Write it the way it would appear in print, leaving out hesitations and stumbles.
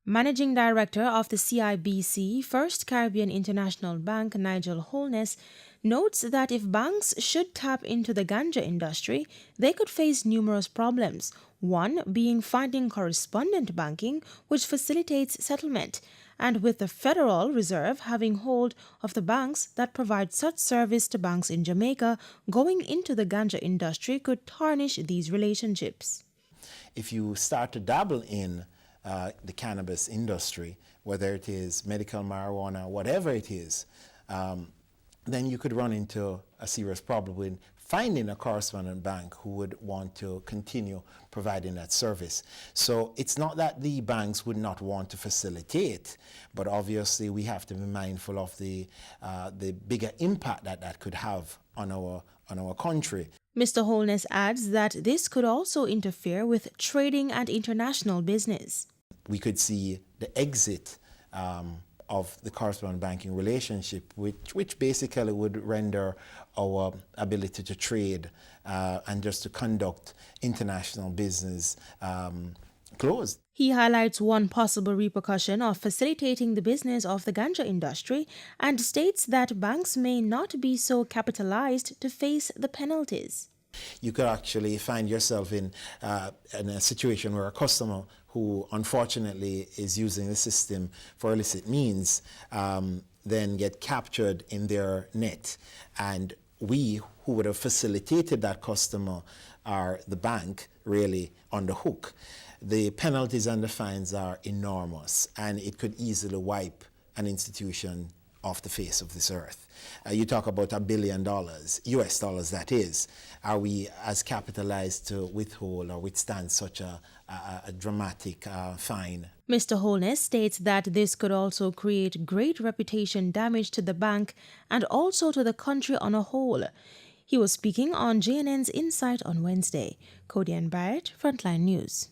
Managing Director of the CIBC, First Caribbean International Bank, Nigel Holness, notes that if banks should tap into the ganja industry, they could face numerous problems, one being finding correspondent banking, which facilitates settlement, and with the Federal Reserve having hold of the banks that provide such service to banks in Jamaica, going into the ganja industry could tarnish these relationships. If you start to dabble in the cannabis industry, whether it is medical marijuana, whatever it is, then you could run into a serious problem with finding a correspondent bank who would want to continue providing that service. So it's not that the banks would not want to facilitate, but obviously we have to be mindful of the bigger impact that could have on our country. Mr. Holness adds that this could also interfere with trading and international business. We could see the exit of the correspondent banking relationship, which basically would render our ability to trade and just to conduct international business closed. He highlights one possible repercussion of facilitating the business of the ganja industry and states that banks may not be so capitalized to face the penalties. You could actually find yourself in a situation where a customer who unfortunately is using the system for illicit means then get captured in their net. And we who would have facilitated that customer are the bank really on the hook. The penalties and the fines are enormous, and it could easily wipe an institution off the face of this earth. You talk about $1 billion, US dollars that is. Are we as capitalized to withhold or withstand such a dramatic fine? Mr. Holness states that this could also create great reputation damage to the bank and also to the country on a whole. He was speaking on JNN's Insight on Wednesday. Cody and Barrett, Frontline News.